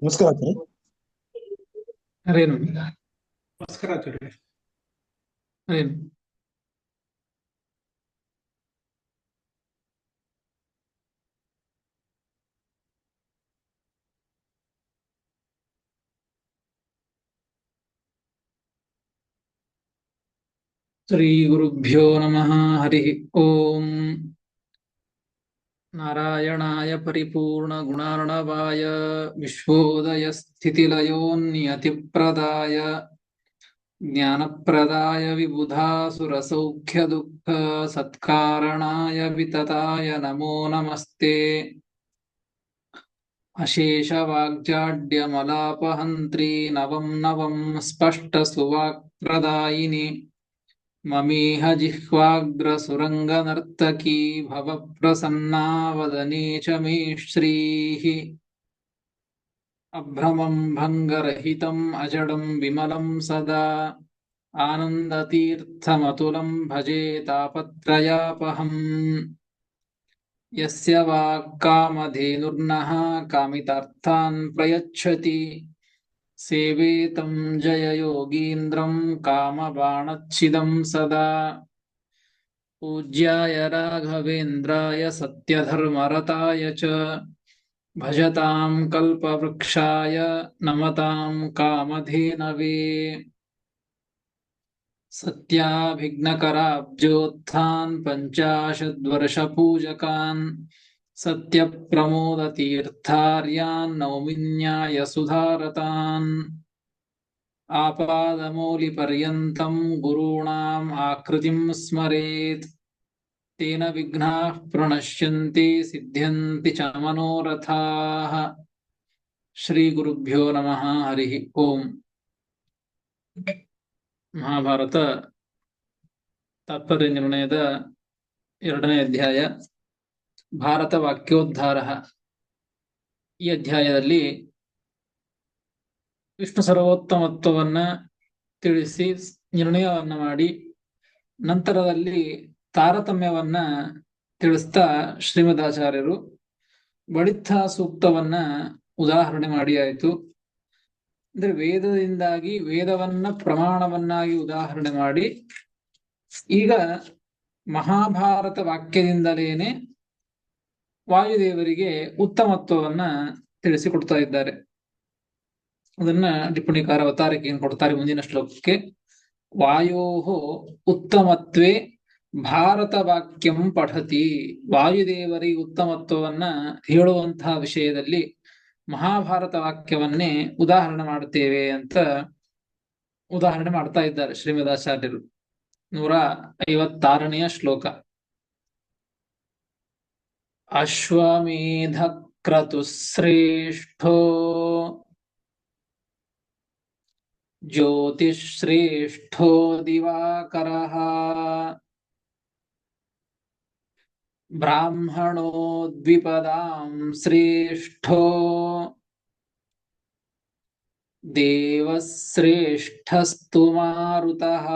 ನಮಸ್ಕಾರ ಆಚಾರ್ಯ. ಹರೇನು ನಮಸ್ಕಾರ ಆಚಾರ್ಯ. ಹರೇನು ಶ್ರೀ ಗುರುಭ್ಯೋ ನಮಃ. ಹರಿ ಓಂ. ನಾರಾಯಣಾಯ ಪರಿಪೂರ್ಣ ಗುಣಾರ್ಣವಾಯ ವಿಶ್ವೋದಯ ಸ್ಥಿತಿಲಯೋನ್ನಿಯತಿಪ್ರದಾಯ ಜ್ಞಾನಪ್ರದಾಯ ವಿಬುಧಾಸುರಸೌಖ್ಯ ದುಃಖ ಸತ್ಕಾರಣಾಯ ವಿತತಾಯ ನಮೋ ನಮಸ್ತೆ. ಅಶೇಷ ವಾಗ್ಜಾಡ್ಯಮಲಾಪಹಂತ್ರಿ ನವಂ ನವಂ ಸ್ಪಷ್ಟ ಸುವಾಕ್ಪ್ರದಾಯಿನಿ ಮಮೀಹ ಜಿಹ್ವಾಗ್ರಸುರಂಗನರ್ತಕೀ ಭವಪ್ರಸನ್ನಾ ವದನೆ ಚ ಮೇ ಶ್ರೀಃ. ಅಭ್ರಮಂ ಭಂಗರಹಿತಂ ಅಜಡಂ ವಿಮಲಂ ಸದಾ ಆನಂದತೀರ್ಥಮತುಲಂ ಭಜೆ ತಾಪತ್ರಯಾಪಹಂ. ಯಸ್ಯ ವಾಕ್ಕಾಮಧೇನುರ್ನಃ ಕಾಮಿತಾರ್ಥಾನ್ ಪ್ರಯಚ್ಛತಿ ಸೇವೇತಂ ಜಯಯೋಗೀಂದ್ರಂ ಕಾಮಬಾಣಚ್ಛಿದಂ ಸದಾ. ಪೂಜ್ಯಾಯ ರಾಘವೇಂದ್ರಾಯ ಸತ್ಯಧರ್ಮರತಾಯ ಚ ಭಜತಾಂ ಕಲ್ಪವೃಕ್ಷಾಯ ನಮತಾಂ ಕಾಮಧೇನವೇ. ಸತ್ಯಾಭಿಘ್ನಕರಾಬ್ಜೋತ್ಥಾನ್ ಪಂಚಾಶದ್ವರ್ಷಪೂಜಕಾನ್ ಸತ್ಯಪ್ರಮೋದತೀರ್ಥಾರ್ಯಾನ್ ನೌಮಿನ್ಯಾಯ ಸುಧಾರತಾನ್. ಆಪಾದಮೌಲಿಪರ್ಯಂತಂ ಗುರುಣಾಂ ಆಕೃತಿಂ ಸ್ಮರೇತ್ ತೇನ ವಿಘ್ನಾಃ ಪ್ರಣಶ್ಯಂತಿ ಸಿದ್ಧ್ಯಂತಿ ಚ ಮನೋರಥಾಃ. ಶ್ರೀ ಗುರುಭ್ಯೋ ನಮಃ. ಹರಿ ಓಂ. ಮಹಾಭಾರತ ತಾತ್ಪರ್ಯ ನಿರ್ಣಯದ 2ನೇ ಅಧ್ಯಾಯ ಭಾರತ ವಾಕ್ಯೋದ್ಧಾರ. ಈ ಅಧ್ಯಾಯದಲ್ಲಿ ವಿಷ್ಣು ಸರ್ವೋತ್ತಮತ್ವವನ್ನ ತಿಳಿಸಿ ನಿರ್ಣಯವನ್ನ ಮಾಡಿ ನಂತರದಲ್ಲಿ ತಾರತಮ್ಯವನ್ನ ತಿಳಿಸ್ತಾ ಶ್ರೀಮದಾಚಾರ್ಯರು ಬಳಿತ್ಥ ಸೂಕ್ತವನ್ನ ಉದಾಹರಣೆ ಮಾಡಿ ಆಯಿತು. ಅಂದ್ರೆ ವೇದದಿಂದಾಗಿ ವೇದವನ್ನ ಪ್ರಮಾಣವನ್ನಾಗಿ ಉದಾಹರಣೆ ಮಾಡಿ ಈಗ ಮಹಾಭಾರತ ವಾಕ್ಯದಿಂದಲೇನೆ ವಾಯುದೇವರಿಗೆ ಉತ್ತಮತ್ವವನ್ನ ತಿಳಿಸಿಕೊಡ್ತಾ ಇದ್ದಾರೆ. ಅದನ್ನ ಟಿಪ್ಪಣಿಕಾರ ಅವತಾರಕ್ಕೆ ಏನ್ ಕೊಡ್ತಾರೆ ಮುಂದಿನ ಶ್ಲೋಕಕ್ಕೆ. ವಾಯೋಹೋ ಉತ್ತಮತ್ವೇ ಭಾರತ ವಾಕ್ಯಂ ಪಠತಿ. ವಾಯುದೇವರಿಗೆ ಉತ್ತಮತ್ವವನ್ನ ಹೇಳುವಂತಹ ವಿಷಯದಲ್ಲಿ ಮಹಾಭಾರತ ವಾಕ್ಯವನ್ನೇ ಉದಾಹರಣೆ ಮಾಡುತ್ತೇವೆ ಅಂತ ಉದಾಹರಣೆ ಮಾಡ್ತಾ ಇದ್ದಾರೆ ಶ್ರೀಮದಾಚಾರ್ಯರು. 156ನೇ ಶ್ಲೋಕ. ಅಶ್ವಮೇಧ ಕ್ರತುಶ್ರೇಷ್ಠೋ ಜ್ಯೋತಿಶ್ರೇಷ್ಠೋ ದಿವಾಕರಃ ಬ್ರಾಹ್ಮಣೋ ದ್ವಿಪದಾಂ ಶ್ರೇಷ್ಠೋ ದೇವಶ್ರೇಷ್ಠಸ್ತು ಮಾರುತಃ.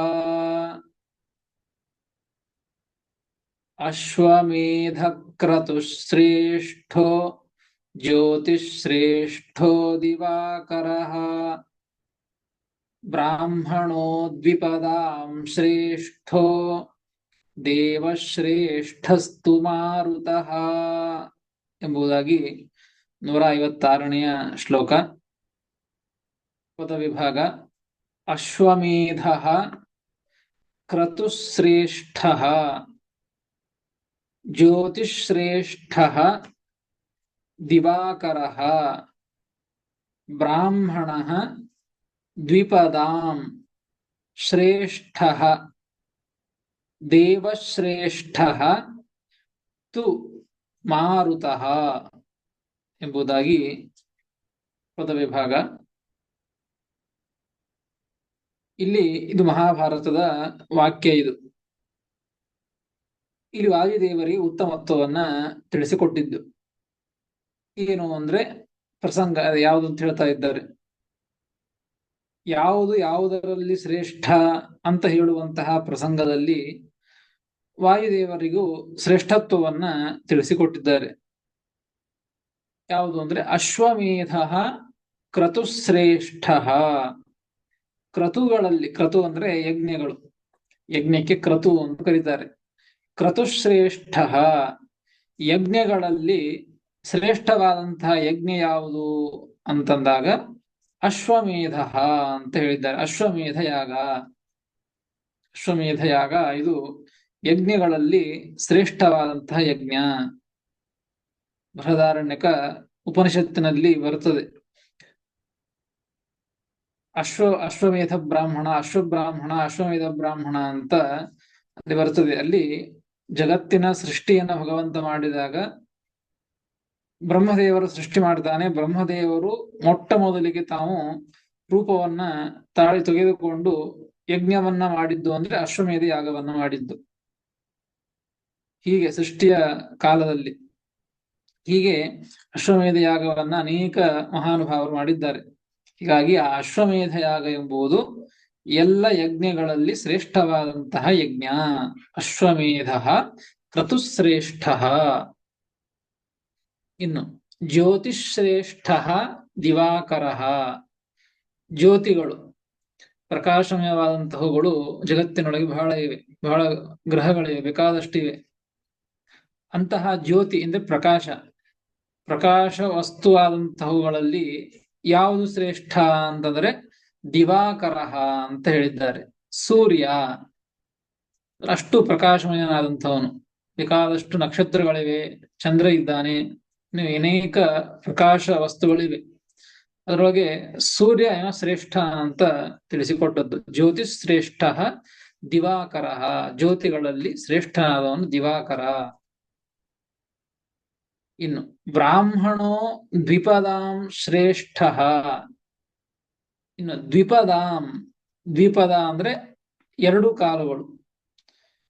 ಅಶ್ವಮೇಧ ಕ್ರತುಶ್ರೇಷ್ಠೋ ಜ್ಯೋತಿಶ್ರೇಷ್ಠೋ ದಿವಾಕರಃ ಬ್ರಾಹ್ಮಣೋ ದ್ವಿಪದಾಂ ಶ್ರೇಷ್ಠೋ ದೇವಶ್ರೇಷ್ಠಸ್ತು ಮಾರುತಃ ಎಂಬುದಾಗಿ 156ನೇ ಶ್ಲೋಕ. ಪದ ವಿಭಾಗ. ಅಶ್ವಮೇಧ ಕ್ರತುಶ್ರೇಷ್ಠ ಜ್ಯೋತಿಶ್ರೇಷ್ಠ ದಿವಾಕರಃ ಬ್ರಾಹ್ಮಣ ದ್ವಿಪದಾಂ ಶ್ರೇಷ್ಠ ದೇವಶ್ರೇಷ್ಠ ತು ಮಾರುತಃ ಎಂಬುದಾಗಿ ಪದವಿಭಾಗ. ಇಲ್ಲಿ ಇದು ಮಹಾಭಾರತದ ವಾಕ್ಯ. ಇಲ್ಲಿ ವಾಯುದೇವರಿಗೆ ಉತ್ತಮತ್ವವನ್ನ ತಿಳಿಸಿಕೊಟ್ಟಿದ್ದು ಏನು ಅಂದ್ರೆ ಪ್ರಸಂಗ ಯಾವುದು ಅಂತ ಹೇಳ್ತಾ ಇದ್ದಾರೆ. ಯಾವುದು ಯಾವುದರಲ್ಲಿ ಶ್ರೇಷ್ಠ ಅಂತ ಹೇಳುವಂತಹ ಪ್ರಸಂಗದಲ್ಲಿ ವಾಯುದೇವರಿಗೂ ಶ್ರೇಷ್ಠತ್ವವನ್ನ ತಿಳಿಸಿಕೊಟ್ಟಿದ್ದಾರೆ. ಯಾವುದು ಅಂದ್ರೆ ಅಶ್ವಮೇಧ ಕ್ರತುಶ್ರೇಷ್ಠ. ಕ್ರತುಗಳಲ್ಲಿ, ಕ್ರತು ಅಂದ್ರೆ ಯಜ್ಞಗಳು, ಯಜ್ಞಕ್ಕೆ ಕ್ರತು ಅಂತ ಕರೀತಾರೆ. ಕ್ರತುಶ್ರೇಷ್ಠ, ಯಜ್ಞಗಳಲ್ಲಿ ಶ್ರೇಷ್ಠವಾದಂತಹ ಯಜ್ಞ ಯಾವುದು ಅಂತಂದಾಗ ಅಶ್ವಮೇಧ ಅಂತ ಹೇಳಿದ್ದಾರೆ. ಅಶ್ವಮೇಧ ಯಾಗ. ಅಶ್ವಮೇಧ ಯಾಗ ಇದು ಯಜ್ಞಗಳಲ್ಲಿ ಶ್ರೇಷ್ಠವಾದಂತಹ ಯಜ್ಞ. ಬೃಹದಾರಣ್ಯಕ ಉಪನಿಷತ್ತಿನಲ್ಲಿ ಬರುತ್ತದೆ. ಅಶ್ವಮೇಧ ಬ್ರಾಹ್ಮಣ, ಅಶ್ವಬ್ರಾಹ್ಮಣ, ಅಶ್ವಮೇಧ ಬ್ರಾಹ್ಮಣ ಅಂತ ಅಲ್ಲಿ ಬರ್ತದೆ. ಅಲ್ಲಿ ಜಗತ್ತಿನ ಸೃಷ್ಟಿಯನ್ನ ಭಗವಂತ ಮಾಡಿದಾಗ ಬ್ರಹ್ಮದೇವರು ಸೃಷ್ಟಿ ಮಾಡ್ತಾನೆ. ಬ್ರಹ್ಮದೇವರು ಮೊಟ್ಟ ಮೊದಲಿಗೆ ತಾವು ರೂಪವನ್ನ ತಾಳಿ ತೆಗೆದುಕೊಂಡು ಯಜ್ಞವನ್ನ ಮಾಡಿದ್ದು ಅಂದ್ರೆ ಅಶ್ವಮೇಧ ಯಾಗವನ್ನ ಮಾಡಿದ್ದು. ಹೀಗೆ ಸೃಷ್ಟಿಯ ಕಾಲದಲ್ಲಿ ಹೀಗೆ ಅಶ್ವಮೇಧ ಯಾಗವನ್ನ ಅನೇಕ ಮಹಾನುಭಾವರು ಮಾಡಿದ್ದಾರೆ. ಹೀಗಾಗಿ ಆ ಅಶ್ವಮೇಧ ಯಾಗ ಎಂಬುದು ಎಲ್ಲ ಯಜ್ಞಗಳಲ್ಲಿ ಶ್ರೇಷ್ಠವಾದಂತಹ ಯಜ್ಞ. ಅಶ್ವಮೇಧ ಕ್ರತುಶ್ರೇಷ್ಠ. ಇನ್ನು ಜ್ಯೋತಿಶ್ರೇಷ್ಠ ದಿವಾಕರ. ಜ್ಯೋತಿಗಳು, ಪ್ರಕಾಶಮಯವಾದಂತಹವುಗಳು ಜಗತ್ತಿನೊಳಗೆ ಬಹಳ ಇವೆ, ಬಹಳ ಗ್ರಹಗಳಿವೆ, ಬೇಕಾದಷ್ಟಿವೆ. ಅಂತಹ ಜ್ಯೋತಿ ಅಂದ್ರೆ ಪ್ರಕಾಶ, ಪ್ರಕಾಶ ವಸ್ತುವಾದಂತಹವುಗಳಲ್ಲಿ ಯಾವುದು ಶ್ರೇಷ್ಠ ಅಂತಂದ್ರೆ ದಿವಾಕರ ಅಂತ ಹೇಳಿದ್ದಾರೆ. ಸೂರ್ಯ ಅಷ್ಟು ಪ್ರಕಾಶಮಯನಾದಂಥವನು. ಬೇಕಾದಷ್ಟು ನಕ್ಷತ್ರಗಳಿವೆ, ಚಂದ್ರ ಇದ್ದಾನೆ, ಅನೇಕ ಪ್ರಕಾಶ ವಸ್ತುಗಳಿವೆ. ಅದರೊಳಗೆ ಸೂರ್ಯ ಏನೋ ಶ್ರೇಷ್ಠ ಅಂತ ತಿಳಿಸಿಕೊಟ್ಟದ್ದು. ಜ್ಯೋತಿಷ್ ಶ್ರೇಷ್ಠ ದಿವಾಕರ, ಜ್ಯೋತಿಗಳಲ್ಲಿ ಶ್ರೇಷ್ಠನಾದವನು ದಿವಾಕರ. ಇನ್ನು ಬ್ರಾಹ್ಮಣೋ ದ್ವಿಪದಾಂ ಶ್ರೇಷ್ಠ. ಇನ್ನು ದ್ವಿಪದಾಂ, ದ್ವಿಪದ ಅಂದ್ರೆ ಎರಡು ಕಾಲುಗಳು,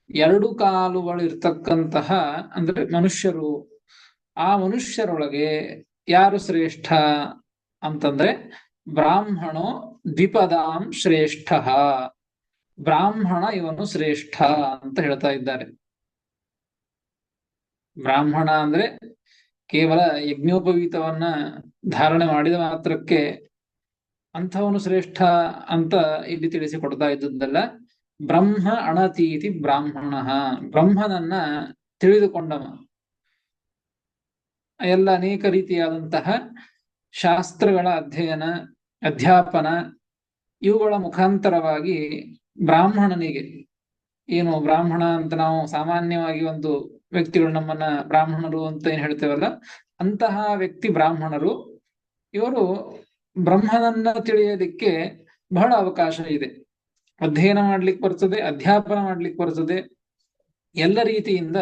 ಎರಡು ಕಾಲುಗಳು ಇರ್ತಕ್ಕಂತಹ ಅಂದ್ರೆ ಮನುಷ್ಯರು. ಆ ಮನುಷ್ಯರೊಳಗೆ ಯಾರು ಶ್ರೇಷ್ಠ ಅಂತಂದ್ರೆ ಬ್ರಾಹ್ಮಣೋ ದ್ವಿಪದಾಂ ಶ್ರೇಷ್ಠ. ಬ್ರಾಹ್ಮಣ ಇವನು ಶ್ರೇಷ್ಠ ಅಂತ ಹೇಳ್ತಾ ಇದ್ದಾರೆ. ಬ್ರಾಹ್ಮಣ ಅಂದ್ರೆ ಕೇವಲ ಯಜ್ಞೋಪವೀತವನ್ನ ಧಾರಣೆ ಮಾಡಿದ ಮಾತ್ರಕ್ಕೆ ಅಂಥವನು ಶ್ರೇಷ್ಠ ಅಂತ ಇಲ್ಲಿ ತಿಳಿಸಿಕೊಡ್ತಾ ಇದ್ದದ್ದಲ್ಲ. ಬ್ರಹ್ಮ ಅಣತೀತಿ ಬ್ರಾಹ್ಮಣ, ಬ್ರಹ್ಮನನ್ನ ತಿಳಿದುಕೊಂಡವ, ಎಲ್ಲ ಅನೇಕ ರೀತಿಯಾದಂತಹ ಶಾಸ್ತ್ರಗಳ ಅಧ್ಯಯನ, ಅಧ್ಯಾಪನ ಇವುಗಳ ಮುಖಾಂತರವಾಗಿ ಬ್ರಾಹ್ಮಣನಿಗೆ, ಏನು ಬ್ರಾಹ್ಮಣ ಅಂತ ನಾವು ಸಾಮಾನ್ಯವಾಗಿ ಒಂದು ವ್ಯಕ್ತಿಗಳು ನಮ್ಮನ್ನ ಬ್ರಾಹ್ಮಣರು ಅಂತ ಏನ್ ಹೇಳ್ತೇವಲ್ಲ, ಅಂತಹ ವ್ಯಕ್ತಿ ಬ್ರಾಹ್ಮಣರು. ಇವರು ಬ್ರಹ್ಮನನ್ನ ತಿಳಿಯೋದಿಕ್ಕೆ ಬಹಳ ಅವಕಾಶ ಇದೆ. ಅಧ್ಯಯನ ಮಾಡ್ಲಿಕ್ಕೆ ಬರ್ತದೆ, ಅಧ್ಯಾಪನ ಮಾಡ್ಲಿಕ್ಕೆ ಬರ್ತದೆ, ಎಲ್ಲ ರೀತಿಯಿಂದ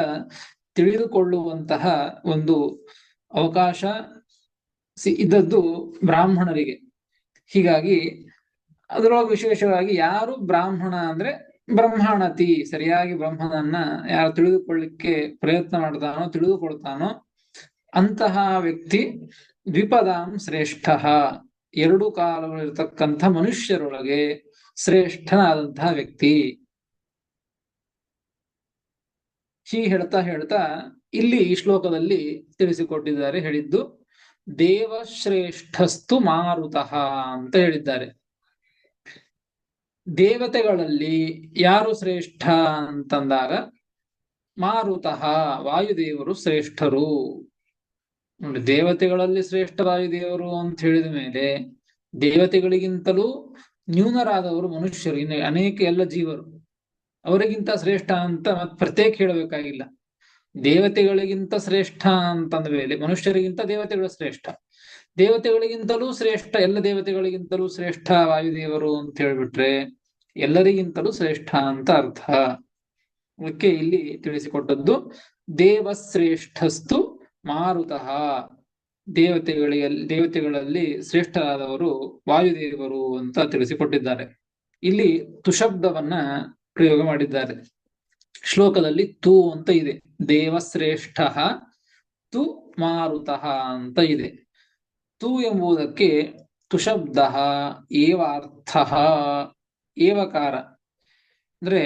ತಿಳಿದುಕೊಳ್ಳುವಂತಹ ಒಂದು ಅವಕಾಶ ಇದ್ದದ್ದು ಬ್ರಾಹ್ಮಣರಿಗೆ. ಹೀಗಾಗಿ ಅದರೊಳಗೆ ವಿಶೇಷವಾಗಿ ಯಾರು ಬ್ರಾಹ್ಮಣ ಅಂದ್ರೆ ಬ್ರಹ್ಮಣತಿ, ಸರಿಯಾಗಿ ಬ್ರಹ್ಮನನ್ನ ಯಾರು ತಿಳಿದುಕೊಳ್ಳಿಕ್ಕೆ ಪ್ರಯತ್ನ ಮಾಡ್ತಾನೋ, ತಿಳಿದುಕೊಳ್ತಾನೋ ಅಂತಹ ವ್ಯಕ್ತಿ ದ್ವಿಪದಾಂ ಶ್ರೇಷ್ಠ, ಎರಡು ಕಾಲಗಳಿರ್ತಕ್ಕಂಥ ಮನುಷ್ಯರೊಳಗೆ ಶ್ರೇಷ್ಠನಾದಂತಹ ವ್ಯಕ್ತಿ. ಹೀಗೆ ಹೇಳ್ತಾ ಹೇಳ್ತಾ ಇಲ್ಲಿ ಈ ಶ್ಲೋಕದಲ್ಲಿ ತಿಳಿಸಿಕೊಟ್ಟಿದ್ದಾರೆ. ಹೇಳಿದ್ದು ದೇವಶ್ರೇಷ್ಠಸ್ತು ಮಾರುತಃ ಅಂತ ಹೇಳಿದ್ದಾರೆ. ದೇವತೆಗಳಲ್ಲಿ ಯಾರು ಶ್ರೇಷ್ಠ ಅಂತಂದಾಗ ಮಾರುತಃ, ವಾಯುದೇವರು ಶ್ರೇಷ್ಠರು. ನೋಡಿ, ದೇವತೆಗಳಲ್ಲಿ ಶ್ರೇಷ್ಠ ವಾಯುದೇವರು ಅಂತ ಹೇಳಿದ ಮೇಲೆ ದೇವತೆಗಳಿಗಿಂತಲೂ ನ್ಯೂನರಾದವರು ಮನುಷ್ಯರು, ಇನ್ನು ಅನೇಕ ಎಲ್ಲ ಜೀವರು. ಅವರಿಗಿಂತ ಶ್ರೇಷ್ಠ ಅಂತ ಮತ್ತೆ ಪ್ರತ್ಯೇಕ ಹೇಳಬೇಕಾಗಿಲ್ಲ. ದೇವತೆಗಳಿಗಿಂತ ಶ್ರೇಷ್ಠ ಅಂತಂದ ಮೇಲೆ ಮನುಷ್ಯರಿಗಿಂತ ದೇವತೆಗಳು ಶ್ರೇಷ್ಠ, ದೇವತೆಗಳಿಗಿಂತಲೂ ಶ್ರೇಷ್ಠ, ಎಲ್ಲ ದೇವತೆಗಳಿಗಿಂತಲೂ ಶ್ರೇಷ್ಠ ವಾಯುದೇವರು ಅಂತ ಹೇಳ್ಬಿಟ್ರೆ ಎಲ್ಲರಿಗಿಂತಲೂ ಶ್ರೇಷ್ಠ ಅಂತ ಅರ್ಥ. ಅದಕ್ಕೆ ಇಲ್ಲಿ ತಿಳಿಸಿಕೊಟ್ಟದ್ದು ದೇವಶ್ರೇಷ್ಠಸ್ತು ಮಾರುತಃ, ದೇವತೆಗಳಲ್ಲಿ ಶ್ರೇಷ್ಠರಾದವರು ವಾಯುದೇವರು ಅಂತ ತಿಳಿಸಿಕೊಟ್ಟಿದ್ದಾರೆ. ಇಲ್ಲಿ ತುಶಬ್ದವನ್ನ ಪ್ರಯೋಗ ಮಾಡಿದ್ದಾರೆ. ಶ್ಲೋಕದಲ್ಲಿ ತು ಅಂತ ಇದೆ, ದೇವಶ್ರೇಷ್ಠ ತು ಮಾರುತಃ ಅಂತ ಇದೆ. ತು ಎಂಬುದಕ್ಕೆ ತುಶಬ್ದ ಏವಾರ್ಥ, ಏವಕಾರ ಅಂದ್ರೆ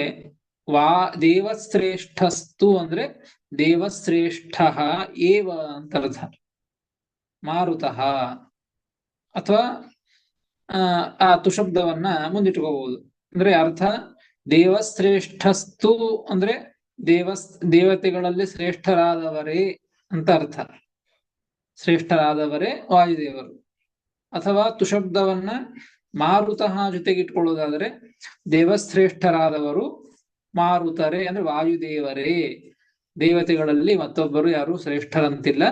ದೇವಶ್ರೇಷ್ಠಸ್ತು ಅಂದ್ರೆ ದೇವಶ್ರೇಷ್ಠ ಏವ ಅಂತ ಅರ್ಥ. ಮಾರುತಃ ಅಥವಾ ಆ ತುಶಬ್ದವನ್ನ ಮುಂದಿಟ್ಕೋಬಹುದು. ಅಂದ್ರೆ ಅರ್ಥ ದೇವಶ್ರೇಷ್ಠಸ್ತು ಅಂದ್ರೆ ದೇವತೆಗಳಲ್ಲಿ ಶ್ರೇಷ್ಠರಾದವರೇ ಅಂತ ಅರ್ಥ. ಶ್ರೇಷ್ಠರಾದವರೇ ವಾಯುದೇವರು. ಅಥವಾ ತುಶಬ್ದವನ್ನ ಮಾರುತಃ ಜೊತೆಗೆ ಇಟ್ಕೊಳ್ಳೋದಾದರೆ ದೇವಶ್ರೇಷ್ಠರಾದವರು ಮಾರುತರೇ ಅಂದ್ರೆ ವಾಯುದೇವರೇ. ದೇವತೆಗಳಲ್ಲಿ ಮತ್ತೊಬ್ಬರು ಯಾರು ಶ್ರೇಷ್ಠರಂತಿಲ್ಲ,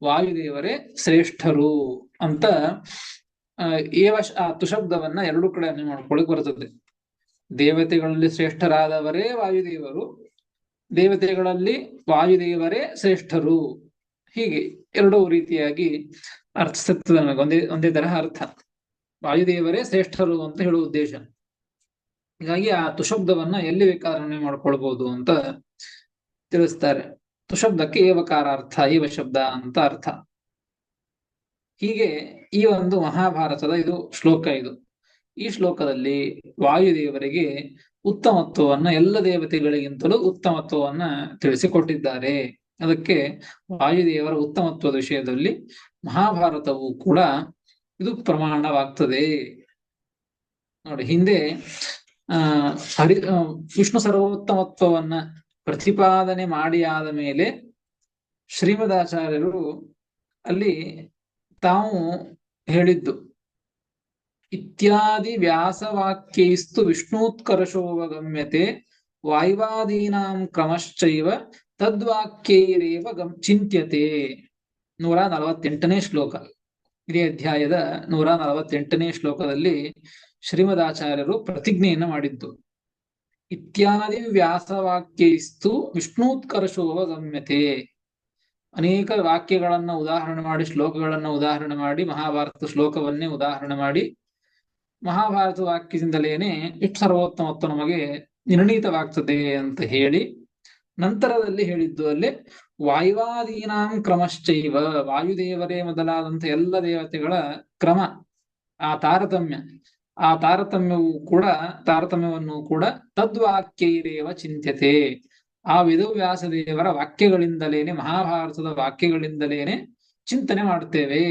ವಾಯುದೇವರೇ ಶ್ರೇಷ್ಠರು ಅಂತ ಆ ತುಶಬ್ದವನ್ನ ಎರಡು ಕಡೆ ಅನ್ವಯ ಮಾಡ್ಕೊಳಕ್ ಬರ್ತದೆ. ದೇವತೆಗಳಲ್ಲಿ ಶ್ರೇಷ್ಠರಾದವರೇ ವಾಯುದೇವರು, ದೇವತೆಗಳಲ್ಲಿ ವಾಯುದೇವರೇ ಶ್ರೇಷ್ಠರು. ಹೀಗೆ ಎರಡೂ ರೀತಿಯಾಗಿ ಅರ್ಥಿಸುತ್ತದೆ. ನಮಗೆ ಒಂದೇ ತರಹ ಅರ್ಥ. ವಾಯುದೇವರೇ ಶ್ರೇಷ್ಠರು ಅಂತ ಹೇಳುವ ಉದ್ದೇಶ. ಹೀಗಾಗಿ ಆ ತುಶಬ್ದವನ್ನ ಎಲ್ಲಿ ಬೇಕಾದ್ರೆ ಅನ್ವಯ ಮಾಡ್ಕೊಳ್ಬಹುದು ಅಂತ ತಿಳಿಸ್ತಾರೆ. ತುಶಬ್ದಕ್ಕೆ ಏವಕಾರ ಅರ್ಥ, ಏವ ಶಬ್ದ ಅಂತ ಅರ್ಥ. ಹೀಗೆ ಈ ಒಂದು ಮಹಾಭಾರತದ ಇದು ಶ್ಲೋಕ. ಈ ಶ್ಲೋಕದಲ್ಲಿ ವಾಯುದೇವರಿಗೆ ಉತ್ತಮತ್ವವನ್ನ ಎಲ್ಲ ದೇವತೆಗಳಿಗಿಂತಲೂ ಉತ್ತಮತ್ವವನ್ನ ತಿಳಿಸಿಕೊಟ್ಟಿದ್ದಾರೆ. ಅದಕ್ಕೆ ವಾಯುದೇವರ ಉತ್ತಮತ್ವದ ವಿಷಯದಲ್ಲಿ ಮಹಾಭಾರತವು ಕೂಡ ಇದು ಪ್ರಮಾಣವಾಗ್ತದೆ. ನೋಡಿ, ಹಿಂದೆ ವಿಷ್ಣು ಸರ್ವೋತ್ತಮತ್ವವನ್ನ ಪ್ರತಿಪಾದನೆ ಮಾಡಿ ಆದ ಮೇಲೆ ಶ್ರೀಮದಾಚಾರ್ಯರು ಅಲ್ಲಿ ತಾವು ಹೇಳಿದ್ದು ಇತ್ಯಾದಿ ವ್ಯಾಸವಾಕ್ಯೈಸ್ತು ವಿಷ್ಣೂತ್ಕರ್ಷೋವಗಮ್ಯತೆ ವಾಯುವಾದೀನಾಂ ಕ್ರಮಶ್ಚೈವ ತದ್ವಾಕ್ಯೈರೇವ ಚಿಂತ್ಯತೆ. 148ನೇ ಶ್ಲೋಕ. ಇದೇ ಅಧ್ಯಾಯದ 148ನೇ ಶ್ಲೋಕದಲ್ಲಿ ಶ್ರೀಮದಾಚಾರ್ಯರು ಪ್ರತಿಜ್ಞೆಯನ್ನು ಮಾಡಿದ್ದು ಇತ್ಯಾದಿ ವ್ಯಾಸವಾಕ್ಯೈಸ್ತು ವಿಷ್ಣೂತ್ಕರ್ಷೋವಗಮ್ಯತೆ. ಅನೇಕ ವಾಕ್ಯಗಳನ್ನ ಉದಾಹರಣೆ ಮಾಡಿ, ಶ್ಲೋಕಗಳನ್ನ ಉದಾಹರಣೆ ಮಾಡಿ, ಮಹಾಭಾರತ ಶ್ಲೋಕವನ್ನೇ ಉದಾಹರಣೆ ಮಾಡಿ, ಮಹಾಭಾರತ ವಾಕ್ಯದಿಂದಲೇನೆ ವಿಷ್ಣು ಸರ್ವೋತ್ತಮತ್ವ ನಮಗೆ ನಿರ್ಣೀತವಾಗ್ತದೆ ಅಂತ ಹೇಳಿ ನಂತರದಲ್ಲಿ ಹೇಳಿದ್ದು ಅಲ್ಲಿ ವಾಯುವಾದೀನಾಂ ಕ್ರಮಶ್ಚೈವ, ವಾಯುದೇವರೇ ಮೊದಲಾದಂತ ಎಲ್ಲ ದೇವತೆಗಳ ಕ್ರಮ, ಆ ತಾರತಮ್ಯವನ್ನು ಕೂಡ ತದ್ವಾಕ್ಯೈರೇವ ಚಿಂತ್ಯತೆ, ಆ ವೇದವ್ಯಾಸ ದೇವರ ವಾಕ್ಯಗಳಿಂದಲೇನೆ, ಮಹಾಭಾರತದ ವಾಕ್ಯಗಳಿಂದಲೇನೆ ಚಿಂತನೆ ಮಾಡ್ತೇವೆ,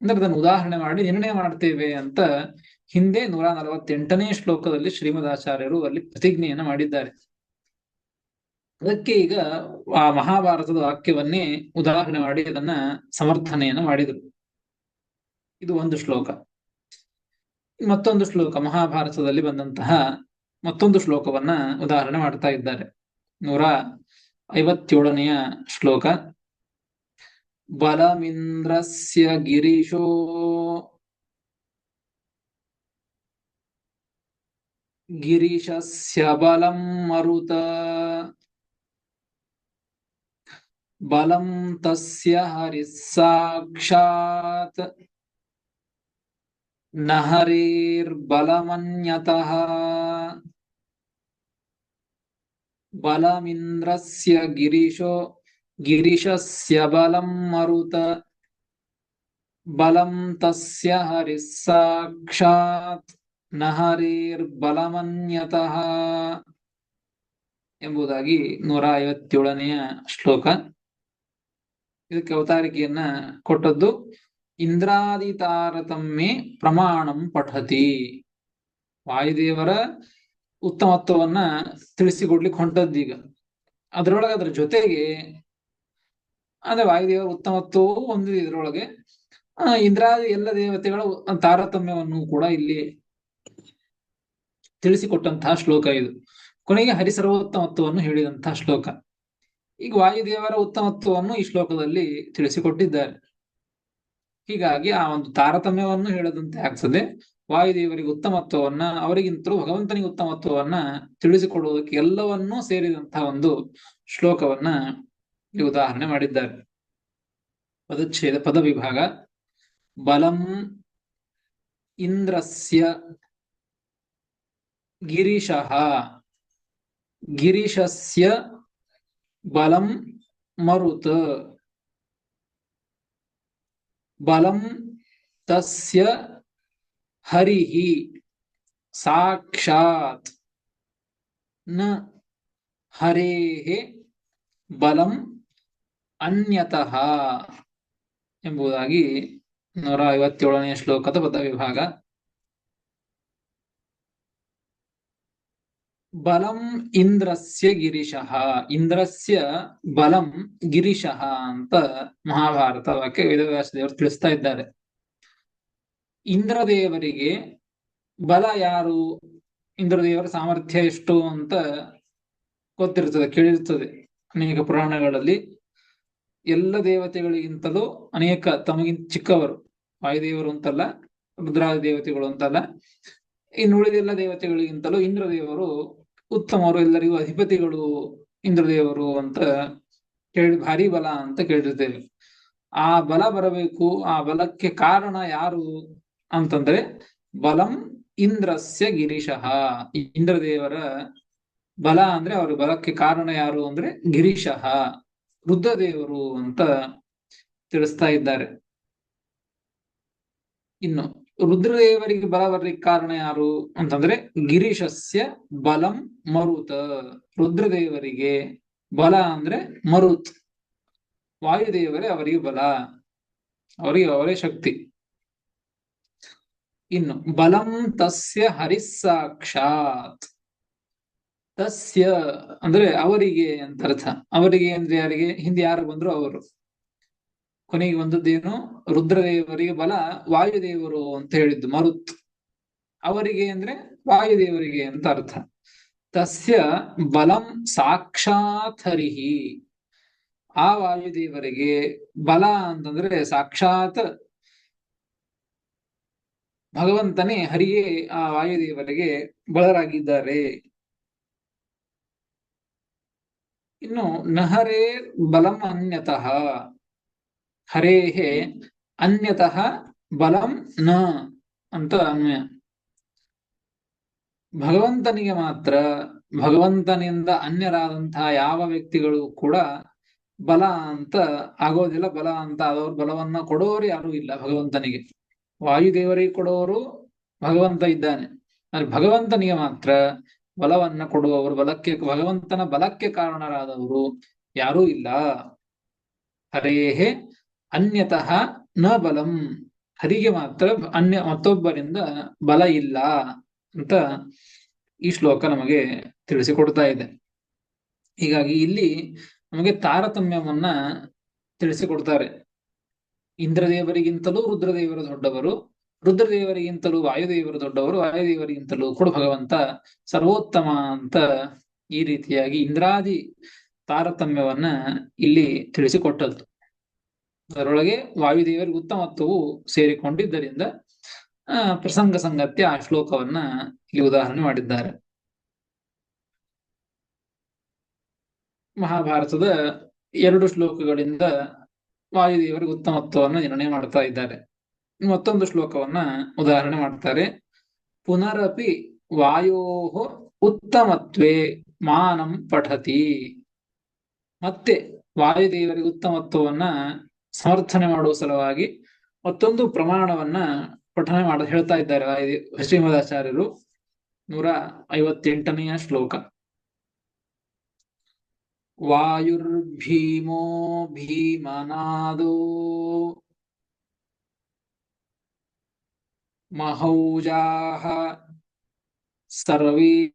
ಅಂದ್ರೆ ಅದನ್ನು ಉದಾಹರಣೆ ಮಾಡಿ ನಿರ್ಣಯ ಮಾಡ್ತೇವೆ ಅಂತ ಹಿಂದೆ 148ನೇ ಶ್ಲೋಕದಲ್ಲಿ ಶ್ರೀಮದಾಚಾರ್ಯರು ಅಲ್ಲಿ ಪ್ರತಿಜ್ಞೆಯನ್ನು ಮಾಡಿದ್ದಾರೆ. ಅದಕ್ಕೆ ಈಗ ಆ ಮಹಾಭಾರತದ ವಾಕ್ಯವನ್ನೇ ಉದಾಹರಣೆ ಮಾಡಿ ಅದನ್ನ ಸಮರ್ಥನೆಯನ್ನು ಮಾಡಿದರು. ಇದು ಒಂದು ಶ್ಲೋಕ. ಮತ್ತೊಂದು ಶ್ಲೋಕ, ಮಹಾಭಾರತದಲ್ಲಿ ಬಂದಂತಹ ಮತ್ತೊಂದು ಶ್ಲೋಕವನ್ನ ಉದಾಹರಣೆ ಮಾಡ್ತಾ ಇದ್ದಾರೆ. 157ನೆಯ ಶ್ಲೋಕ. ಬಲಮಿಂದ್ರಸ್ಯ ಗಿರೀಶಸ್ಯ ಬಲಂ ಮರುತ ಬಲಂ ತಸ್ಯ ಹರಿಃ ಸಾಕ್ಷಾತ್ ನ ಹರೇರ್ಬಲಮನ್ಯತಃ. ಬಲಮಿಂದ್ರಸ್ಯ ಗಿರೀಶಸ್ಯ ಬಲಂ ಮರುತ ಬಲಂ ತಸ್ಯ ಹರಿಃ ಸಾಕ್ಷಾತ್ ನ ಹರೇರ್ಬಲಮನ್ಯತಃ ಎಂಬುದಾಗಿ 157ನೆಯ ಶ್ಲೋಕ. ಇದಕ್ಕೆ ಅವತಾರಿಕೆಯನ್ನ ಕೊಟ್ಟದ್ದು ಇಂದ್ರಾದಿ ತಾರತಮ್ಯೆ ಪ್ರಮಾಣಂ ಪಠತಿ. ವಾಯುದೇವರ ಉತ್ತಮತ್ವವನ್ನ ತಿಳಿಸಿಕೊಡ್ಲಿಕ್ಕೆ ಹೊಂಟದ್ದೀಗ. ಅದರೊಳಗೆ ಅದರ ಜೊತೆಗೆ ಅಂದ್ರೆ ವಾಯುದೇವರ ಉತ್ತಮತ್ವವು ಹೊಂದಿದೆ. ಇದರೊಳಗೆ ಇಂದ್ರಾದಿ ಎಲ್ಲ ದೇವತೆಗಳ ತಾರತಮ್ಯವನ್ನು ಕೂಡ ಇಲ್ಲಿ ತಿಳಿಸಿಕೊಟ್ಟಂತಹ ಶ್ಲೋಕ ಇದು. ಕೊನೆಗೆ ಹರಿಸರ್ವೋತ್ತಮತ್ವವನ್ನು ಹೇಳಿದಂತಹ ಶ್ಲೋಕ. ಈಗ ವಾಯುದೇವರ ಉತ್ತಮತ್ವವನ್ನು ಈ ಶ್ಲೋಕದಲ್ಲಿ ತಿಳಿಸಿಕೊಟ್ಟಿದ್ದಾರೆ. ಹೀಗಾಗಿ ಆ ಒಂದು ತಾರತಮ್ಯವನ್ನು ಹೇಳದಂತೆ ಆಗ್ತದೆ. ವಾಯುದೇವರಿಗೆ ಉತ್ತಮತ್ವವನ್ನ, ಅವರಿಗಿಂತಲೂ ಭಗವಂತನಿಗೆ ಉತ್ತಮತ್ವವನ್ನ ತಿಳಿಸಿಕೊಡುವುದಕ್ಕೆ ಎಲ್ಲವನ್ನೂ ಸೇರಿದಂತಹ ಒಂದು ಶ್ಲೋಕವನ್ನ ಇಲ್ಲಿ ಉದಾಹರಣೆ ಮಾಡಿದ್ದಾರೆ. ಪದಚ್ಛೇದ, ಪದ ವಿಭಾಗ. ಬಲಂ ಇಂದ್ರಸ್ಯ ಗಿರೀಶಸ್ಯ ಬಲಂ ಮರುತ ಬಲಂ ತಸ್ಯ ಹರಿಃ ಸಾಕ್ಷಾತ್ ನ ಹರೇಃ ಬಲಂ ಅನ್ಯತಃ ಎಂಬುದಾಗಿ 157ನೇ ಶ್ಲೋಕದ ಪದವಿಭಾಗ. ಬಲಂ ಇಂದ್ರಸ್ಯ ಗಿರಿಶಃ. ಇಂದ್ರಸ್ಯ ಬಲಂ ಗಿರಿಶಃ ಅಂತ ಮಹಾಭಾರತ ವಾಕ್ಯ ವೇದವ್ಯಾಸ ದೇವರು ತಿಳಿಸ್ತಾ ಇದ್ದಾರೆ. ಇಂದ್ರದೇವರಿಗೆ ಬಲ ಯಾರು, ಇಂದ್ರದೇವರ ಸಾಮರ್ಥ್ಯ ಎಷ್ಟು ಅಂತ ಗೊತ್ತಿರ್ತದೆ, ಕೇಳಿರ್ತದೆ ಅನೇಕ ಪುರಾಣಗಳಲ್ಲಿ. ಎಲ್ಲ ದೇವತೆಗಳಿಗಿಂತಲೂ ಅನೇಕ ತಮಗಿಂತ ಚಿಕ್ಕವರು, ವಾಯುದೇವರು ಅಂತಲ್ಲ, ರುದ್ರಾದಿ ದೇವತೆಗಳು ಅಂತಲ್ಲ, ಇನ್ನು ಉಳಿದೆಲ್ಲ ದೇವತೆಗಳಿಗಿಂತಲೂ ಇಂದ್ರದೇವರು ಉತ್ತಮರು, ಎಲ್ಲರಿಗೂ ಅಧಿಪತಿಗಳು ಇಂದ್ರದೇವರು ಅಂತ ಕೇಳಿ ಭಾರಿ ಬಲ ಅಂತ ಕೇಳಿರ್ತೇವೆ. ಆ ಬಲ ಬರಬೇಕು, ಆ ಬಲಕ್ಕೆ ಕಾರಣ ಯಾರು ಅಂತಂದ್ರೆ ಬಲಂ ಇಂದ್ರಸ್ಯ ಗಿರಿಶಃ. ಇಂದ್ರದೇವರ ಬಲ ಅಂದ್ರೆ ಅವ್ರ ಬಲಕ್ಕೆ ಕಾರಣ ಯಾರು ಅಂದ್ರೆ ಗಿರಿಶಃ, ರುದ್ರದೇವರು ಅಂತ ತಿಳಿಸ್ತಾ ಇದ್ದಾರೆ. ಇನ್ನು ರುದ್ರದೇವರಿಗೆ ಬಲ ಬರ್ಲಿಕ್ಕೆ ಕಾರಣ ಯಾರು ಅಂತಂದ್ರೆ ಗಿರೀಶಸ್ಯ ಬಲಂ ಮರುತ. ರುದ್ರದೇವರಿಗೆ ಬಲ ಅಂದ್ರೆ ಮರುತ್, ವಾಯುದೇವರೇ ಅವರಿಗೆ ಬಲ, ಅವರಿಗೆ ಅವರೇ ಶಕ್ತಿ. ಇನ್ನು ಬಲಂ ತಸ್ಯ ಹರಿಸ್ಸಾಕ್ಷಾತ್. ತಸ್ಯ ಅಂದ್ರೆ ಅವರಿಗೆ ಅಂತ ಅರ್ಥ. ಅವರಿಗೆ ಅಂದ್ರೆ ಯಾರಿಗೆ, ಹಿಂದೆ ಯಾರು ಬಂದ್ರು ಅವರು. ಕೊನೆಗೆ ಬಂದದ್ದೇನು, ರುದ್ರದೇವರಿಗೆ ಬಲ ವಾಯುದೇವರು ಅಂತ ಹೇಳಿದ್ದು ಮರುತ್. ಅವರಿಗೆ ಅಂದ್ರೆ ವಾಯುದೇವರಿಗೆ ಅಂತ ಅರ್ಥ. ತಸ್ಯ ಬಲಂ ಸಾಕ್ಷಾತ್ ಹರಿಹಿ. ಆ ವಾಯುದೇವರಿಗೆ ಬಲ ಅಂತಂದ್ರೆ ಸಾಕ್ಷಾತ್ ಭಗವಂತನೇ, ಹರಿಯೇ ಆ ವಾಯುದೇವರಿಗೆ ಬಲರಾಗಿದ್ದಾರೆ. ಇನ್ನು ನಹರೇ ಬಲಂ ಅನ್ಯತಃ. ಹರೇಹೇ ಅನ್ಯತಃ ಬಲಂ ನ ಅಂತ ಅನ್ವಯ. ಭಗವಂತನಿಗೆ ಮಾತ್ರ, ಭಗವಂತನಿಂದ ಅನ್ಯರಾದಂತಹ ಯಾವ ವ್ಯಕ್ತಿಗಳು ಕೂಡ ಬಲ ಅಂತ ಆಗೋದಿಲ್ಲ. ಬಲ ಅಂತ ಆದವ್ರು, ಬಲವನ್ನ ಕೊಡೋರು ಯಾರು ಇಲ್ಲ ಭಗವಂತನಿಗೆ. ವಾಯುದೇವರಿಗೆ ಕೊಡೋರು ಭಗವಂತ ಇದ್ದಾನೆ, ಆದ್ರೆ ಭಗವಂತನಿಗೆ ಮಾತ್ರ ಬಲವನ್ನ ಕೊಡುವವರು, ಬಲಕ್ಕೆ ಭಗವಂತನ ಬಲಕ್ಕೆ ಕಾರಣರಾದವರು ಯಾರೂ ಇಲ್ಲ. ಹರೇಹೇ ಅನ್ಯತಃ ನ ಬಲಂ. ಹರಿಗೆ ಮಾತ್ರ ಮತ್ತೊಬ್ಬರಿಂದ ಬಲ ಇಲ್ಲ ಅಂತ ಈ ಶ್ಲೋಕ ನಮಗೆ ತಿಳಿಸಿಕೊಡ್ತಾ ಇದೆ. ಹೀಗಾಗಿ ಇಲ್ಲಿ ನಮಗೆ ತಾರತಮ್ಯವನ್ನ ತಿಳಿಸಿಕೊಡ್ತಾರೆ. ಇಂದ್ರದೇವರಿಗಿಂತಲೂ ರುದ್ರದೇವರು ದೊಡ್ಡವರು, ರುದ್ರದೇವರಿಗಿಂತಲೂ ವಾಯುದೇವರು ದೊಡ್ಡವರು, ವಾಯುದೇವರಿಗಿಂತಲೂ ಕೂಡ ಭಗವಂತ ಸರ್ವೋತ್ತಮ ಅಂತ ಈ ರೀತಿಯಾಗಿ ಇಂದ್ರಾದಿ ತಾರತಮ್ಯವನ್ನ ಇಲ್ಲಿ ತಿಳಿಸಿಕೊಟ್ಟದ್ದು. ಅದರೊಳಗೆ ವಾಯುದೇವರಿಗೆ ಉತ್ತಮತ್ವವು ಸೇರಿಕೊಂಡಿದ್ದರಿಂದ ಪ್ರಸಂಗ ಸಂಗತ್ಯ ಆ ಶ್ಲೋಕವನ್ನ ಇಲ್ಲಿ ಉದಾಹರಣೆ ಮಾಡಿದ್ದಾರೆ. ಮಹಾಭಾರತದ 2 ಶ್ಲೋಕಗಳಿಂದ ವಾಯುದೇವರಿಗೆ ಉತ್ತಮತ್ವವನ್ನು ನಿರ್ಣಯ ಮಾಡ್ತಾ ಇದ್ದಾರೆ. ಮತ್ತೊಂದು ಶ್ಲೋಕವನ್ನ ಉದಾಹರಣೆ ಮಾಡ್ತಾರೆ. ಪುನರಪಿ ವಾಯೋ ಉತ್ತಮತ್ವೇ ಮಾನಂ ಪಠತಿ. ಮತ್ತೆ ವಾಯುದೇವರಿಗೆ ಉತ್ತಮತ್ವವನ್ನ ಸಮರ್ಥನೆ ಮಾಡುವ ಸಲುವಾಗಿ ಮತ್ತೊಂದು ಪ್ರಮಾಣವನ್ನ ಪಠನೆ ಹೇಳ್ತಾ ಇದ್ದಾರೆ ಶ್ರೀಮದಾಚಾರ್ಯರು. 158ನೇ ಶ್ಲೋಕ. ವಾಯುರ್ಭೀಮೋ ಭೀಮನಾದೋ ಮಹೌಜಾಃ ಸರ್ವೇಷಾಂ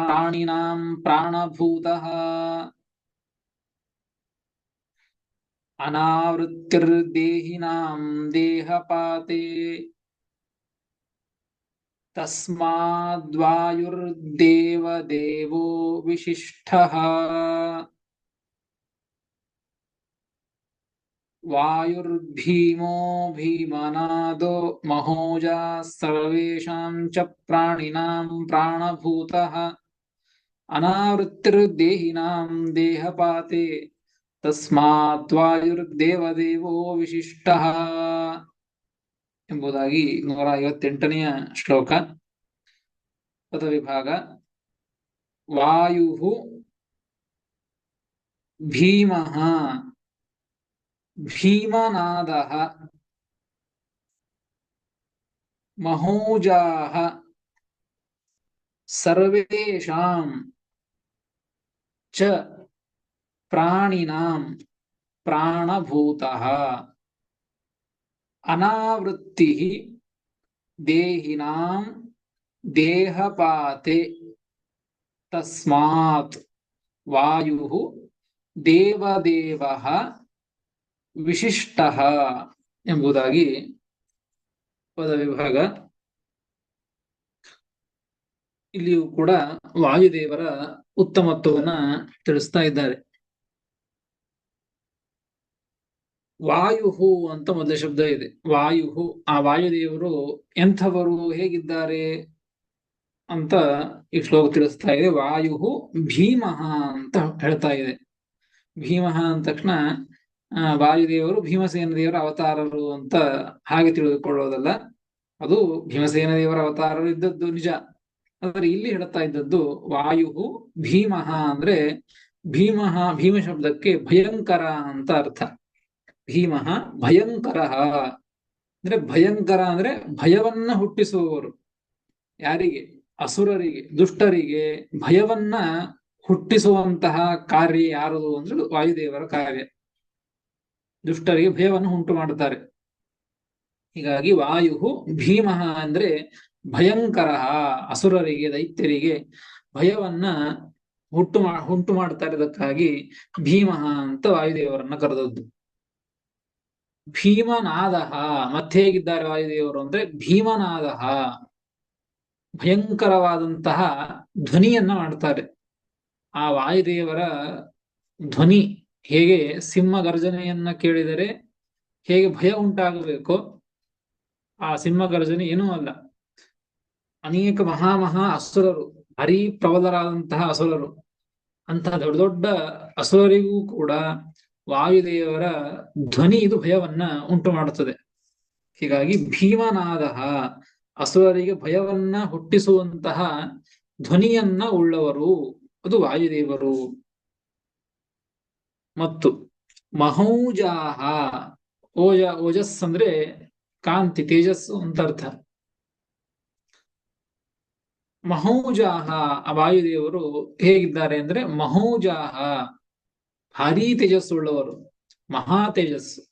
ಪ್ರಾಣಿನಾಂ ಪ್ರಾಣಭೂತಃ ಅನಾವೃತ್ತಿರ್ದೇಹಿನಾಂ ದೇಹಪಾತೆ ತಸ್ಮಾದ್ವಾಯುರ್ದೇವದೇವೋ ವಿಶಿಷ್ಟಃ. ವಾಯುರ್ಭೀಮೋ ಭೀಮನಾದೋ ಮಹೋಜಾಃ ಸರ್ವೇಷಾಂ ಚ ಪ್ರಾಣಿನಾಂ ಪ್ರಾಣಭೂತಃ ಅನಾವೃತ್ತಿರ್ದೇಹಿನಾಂ ದೇಹಪಾತೆ ತಸ್ಮಾದ್ವಾಯುರ್ದೇವದೇವೋ ವಿಶಿಷ್ಟಃ ಎಂಬುದಾಗಿ 158ನೇ ಶ್ಲೋಕ. ಪದವಿಭಾಗ. ವಾಯು ಭೀಮಃ ಭೀಮನಾದಃ ಮಹೋಜಾಃ ಸರ್ವೇಷಾಂ ಚ ಪ್ರಾಣಿನಾಂ ಪ್ರಾಣಭೂತಃ ಅನಾವೃತ್ತಿ ದೇಹಿನಾಂ ದೇಹಪಾತೆ ತಸ್ಮಾತ್ ವಾಯು ದೇವದೇವಃ ವಿಶಿಷ್ಟಃ ಎಂಬುದಾಗಿ ಪದ ವಿಭಾಗ. ಇಲ್ಲಿಯೂ ಕೂಡ ವಾಯುದೇವರ ಉತ್ತಮತ್ವವನ್ನ ತಿಳಿಸ್ತಾ ಇದ್ದಾರೆ. ವಾಯು ಅಂತ ಮೊದಲ ಶಬ್ದ ಇದೆ. ವಾಯು, ಆ ವಾಯುದೇವರು ಎಂಥವರು, ಹೇಗಿದ್ದಾರೆ ಅಂತ ಈ ಶ್ಲೋಕ ತಿಳಿಸ್ತಾ ಇದೆ. ವಾಯು ಭೀಮಃ ಅಂತ ಹೇಳ್ತಾ ಇದೆ. ಭೀಮಃ ಅಂದ ತಕ್ಷಣ ವಾಯುದೇವರು ಭೀಮಸೇನ ದೇವರ ಅವತಾರರು ಅಂತ ಹಾಗೆ ತಿಳಿದುಕೊಳ್ಳೋದಲ್ಲ. ಅದು ಭೀಮಸೇನ ದೇವರ ಅವತಾರರು ಇದ್ದದ್ದು ನಿಜ. ಆದರೆ ಇಲ್ಲಿ ಹೇಳ್ತಾ ಇದ್ದದ್ದು ವಾಯು ಭೀಮಃ ಅಂದ್ರೆ ಭೀಮ ಶಬ್ದಕ್ಕೆ ಭಯಂಕರ ಅಂತ ಅರ್ಥ. ಭೀಮಃ ಭಯಂಕರ ಅಂದ್ರೆ ಭಯಂಕರ ಅಂದ್ರೆ ಭಯವನ್ನ ಹುಟ್ಟಿಸುವವರು. ಯಾರಿಗೆ? ಅಸುರರಿಗೆ, ದುಷ್ಟರಿಗೆ ಭಯವನ್ನ ಹುಟ್ಟಿಸುವಂತಹ ಕಾರ್ಯ ಯಾರದು ಅಂದ್ರೆ ವಾಯುದೇವರ ಕಾರ್ಯ. ದುಷ್ಟರಿಗೆ ಭಯವನ್ನು ಉಂಟು ಮಾಡುತ್ತಾರೆ. ಹೀಗಾಗಿ ವಾಯು ಭೀಮಃ ಅಂದ್ರೆ ಭಯಂಕರ, ಅಸುರರಿಗೆ, ದೈತ್ಯರಿಗೆ ಭಯವನ್ನ ಉಂಟು ಮಾಡ್ತಾರೆ. ಇದಕ್ಕಾಗಿ ಭೀಮಃ ಅಂತ ವಾಯುದೇವರನ್ನ ಕರೆದದ್ದು. ಭೀಮನಾದ, ಮತ್ತೆ ಹೇಗಿದ್ದಾರೆ ವಾಯುದೇವರು ಅಂದ್ರೆ ಭೀಮನಾದ, ಭಯಂಕರವಾದಂತಹ ಧ್ವನಿಯನ್ನ ಮಾಡ್ತಾರೆ. ಆ ವಾಯುದೇವರ ಧ್ವನಿ ಹೇಗೆ ಸಿಂಹ ಗರ್ಜನೆಯನ್ನ ಕೇಳಿದರೆ ಹೇಗೆ ಭಯ ಉಂಟಾಗಬೇಕೋ, ಆ ಸಿಂಹ ಗರ್ಜನೆ ಏನೂ ಅಲ್ಲ. ಅನೇಕ ಮಹಾ ಅಸುರರು, ಭಾರೀ ಪ್ರಬಲರಾದಂತಹ ಅಸುರರು, ಅಂತಹ ದೊಡ್ಡ ದೊಡ್ಡ ಅಸುರರಿಗೂ ಕೂಡ ವಾಯುದೇವರ ಧ್ವನಿ ಇದು ಭಯವನ್ನ ಉಂಟು ಮಾಡುತ್ತದೆ. ಹೀಗಾಗಿ ಭೀಮನಾದ, ಅಸುರರಿಗೆ ಭಯವನ್ನ ಹುಟ್ಟಿಸುವಂತಹ ಧ್ವನಿಯನ್ನ ಉಳ್ಳವರು ಅದು ವಾಯುದೇವರು. ಮತ್ತು ಮಹೌಜಾಹ, ಓಜಸ್ ಅಂದ್ರೆ ಕಾಂತಿ, ತೇಜಸ್ಸು ಅಂತ ಅರ್ಥ. ಮಹೌಜಾಹ, ಆ ವಾಯುದೇವರು ಹೇಗಿದ್ದಾರೆ ಅಂದ್ರೆ ಮಹೌಜಾಹ, ಭಾರೀ ತೇಜಸ್ಸುಳ್ಳವರು, ಮಹಾ ತೇಜಸ್ಸು,